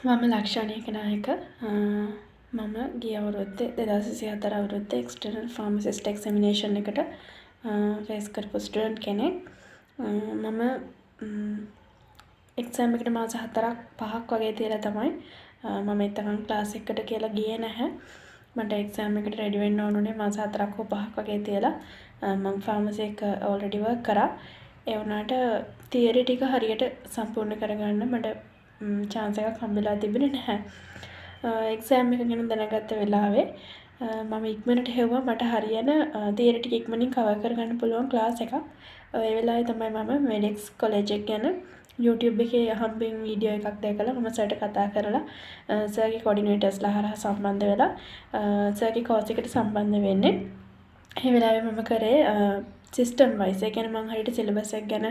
මම ලක්ෂණයක නායක මම ගිය අවුරුද්දේ 2024 අවුරුද්දේ එක්ස්ටර්නල් ෆාමසිස්ට් එක්සමිනේෂන් එකට ෆේස් කරපු ස්ටුඩන්ට් කෙනෙක්. මම එක්සෑම් එකට මාස 4ක් 5ක් වගේ තියලා තමයි මම එතකන් ක්ලාස් එකකට කියලා ගියේ නැහැ. මට එක්සෑම් එකට රෙඩි වෙන්න ඕනුනේ මාස 4ක් හෝ 5ක් වගේ තියලා. මම ෆාමසි එක ඔල්රෙඩි වර්ක් කරා. ඒ වුණාට තියරි ටික හරියට සම්පූර්ණ කරගන්න මට chance එකක් හම්බෙලා තිබුණේ නැහැ. එක්සෑම් එක ගැන දැනගත්ත වෙලාවේ මම ඉක්මනට හෙව්වා මට හරියන තියරි ටික ඉක්මනින් කවර් කරගන්න පුළුවන් ක්ලාස් එකක්. ඒ වෙලාවේ තමයි මම මෙඩික්ස් කොලෙජ් එක ගැන YouTube එකේ හම්බෙන් වීඩියෝ එකක් දැකලා මම සර්ට කතා කරලා සර්ගේ කෝඩිනේටර්ස්ලා හරහා සම්බන්ධ වෙලා සර්ගේ කෝස් එකට සම්බන්ධ වෙන්නේ. ඒ වෙලාවේ මම කරේ සිස්ටම් වයිස්. ඒ කියන්නේ මම හරියට සිලබස් එක ගැන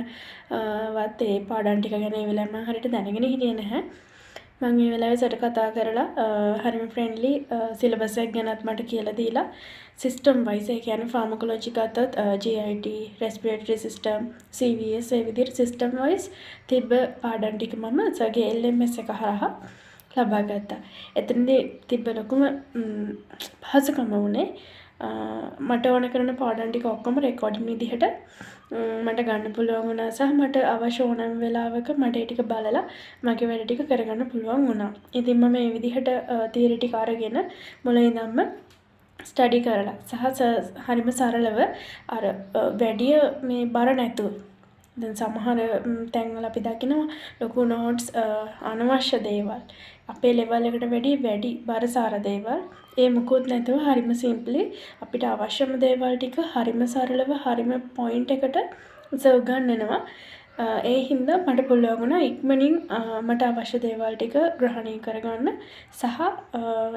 වත් ඒ පාඩම් ටික ගැන ඒ වෙලාවේ මම හරියට දැනගෙන හිටියේ නැහැ. මම මේ වෙලාවේ සර්ට කතා කරලා හරිම ෆ්‍රෙන්ඩ්ලි සිලබස් එක ගැනත් මට කියලා දීලා සිස්ටම් වයිස් ඒ කියන්නේ ෆාමකොලොජි ගත්තොත් GIT, රෙස්පිරේටරි සිස්ටම්, CVS ඒ විදිහට සිස්ටම් වයිස් තිබ්බ පාඩම් ටික මම සර්ගේ LMS එක හරහා ලබා ගත්තා. එතනදී තිබ්බ ලොකුම පහසුකම වුණේ මට ඕන කරන පාඩම් ටික ඔක්කොම රෙකෝඩින් විදිහට මට ගන්න පුළුවන් වුණා සහ මට අවශ්‍ය ඕනම වෙලාවක මට ඒ ටික බලලා මගේ වැඩ ටික කරගන්න පුළුවන් වුණා. ඉතින් මම මේ විදිහට තියරි ටික අරගෙන මුලින් ඉඳන්ම ස්ටඩි කරලා සහ හරිම සරලව අර වැඩි මේ බර නැතුව දැන් සමහර තැන්වල අපි දකිනවා ලොකු නෝට්ස් අනවශ්‍ය දේවල් අපේ ලෙවල් එකට වැඩි බරසාර දේවල් ඒ මුකුත් නැතුව හරිම සිම්පලි අපිට අවශ්‍යම දේවල් ටික හරිම සරලව හරිම පොයින්ට් එකට උගන්වනවා. ඒ හින්දා මට පුළුවන් වුණා ඉක්මනින් මට අවශ්‍ය දේවල් ටික ග්‍රහණය කරගන්න සහ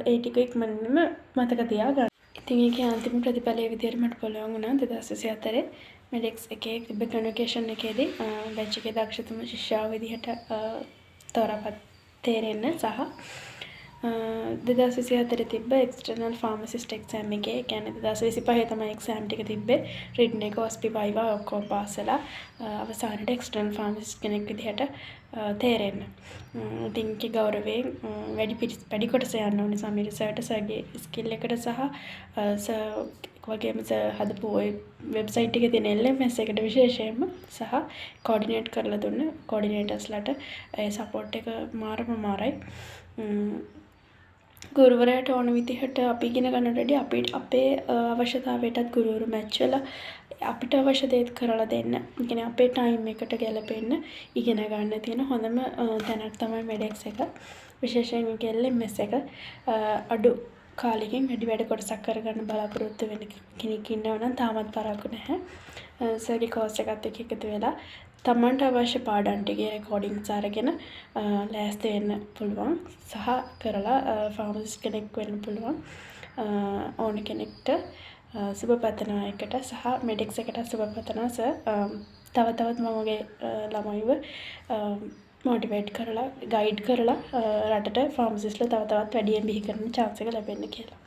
ඒ ටික ඉක්මනින්ම මතක තියාගන්න. ඉතින් ඒකේ අන්තිම ප්‍රතිඵලයේ විදියට මට පුළුවන් වුණා 2024 මෙඩික්ස් එකේ තිබ්බ කන්වොකේෂන් එකේදී බැච් එකේ දක්ෂතම ශිෂ්‍යාව විදිහට තෝරාපත් තේරෙන්න සහ 2024 තිබ්බ එක්ස්ටර්නල් ෆාමසිස්ට් එක්සෑම් එකේ කියන්නේ 2025 තමයි එක්සෑම් ටික තිබ්බේ රිටන් එක OSCE වයිවා ඔක්කොම පාස් වෙලා අවසානයේ එක්ස්ටර්නල් ෆාමසිස්ට් කෙනෙක් විදිහට තේරෙන්න. ඉතින් ඒකේ ගෞරවයෙන් වැඩි කොටස යන්න ඕනේ සමීර සර්ට සර්ගේ ස්කිල් එකට සහ වගේම හදපු ওই වෙබ්සයිට් එකේ තියෙන LMS එකට විශේෂයෙන්ම සහ කෝඩිනේට් කරලා දුන්න කෝඩිනේටර්ස්ලාට ඒ සපෝට් එක මාරයි. ගුරුවරයාට ඕන විදිහට අපි ඉගෙන ගන්නට අපේ අවශ්‍යතාවයටත් ගුරුවරු මැච් වෙලා අපිට අවශ්‍ය දේ කරලා දෙන්න. ඒ කියන්නේ අපේ ටයිම් එකට ගැලපෙන්න ඉගෙන ගන්න තියෙන හොඳම තැනක් තමයි මෙඩෙක්ස් එක. විශේෂයෙන් LMS එක අඩු කාලෙකින් වැඩි කොටසක් කරගන්න බලාපොරොත්තු වෙන කෙනෙක් ඉන්නවා නම් තාමත් පරක්කු නැහැ. සර්ගේ කෝස් එකත් එක්ක එකතු වෙලා තමන්ට අවශ්‍ය පාඩම් ටිකේ රෙකෝඩින්ග්ස් අරගෙන ලෑස්ති වෙන්න පුළුවන් සහ කරලා ෆාමසිස්ට් කෙනෙක් වෙන්න පුළුවන් ඕන කෙනෙක්ට සුබ පතනවා එකට සහ මෙඩික්ස් එකට සුබ පතනවා සර්. තවත් මම මගේ ළමයිව මොටිවේට් කරලා ගයිඩ් කරලා රටට ෆාමසිස්ට්ලා තවත් වැඩියෙන් බිහි කරන්න chance එක ලැබෙන්න කියලා.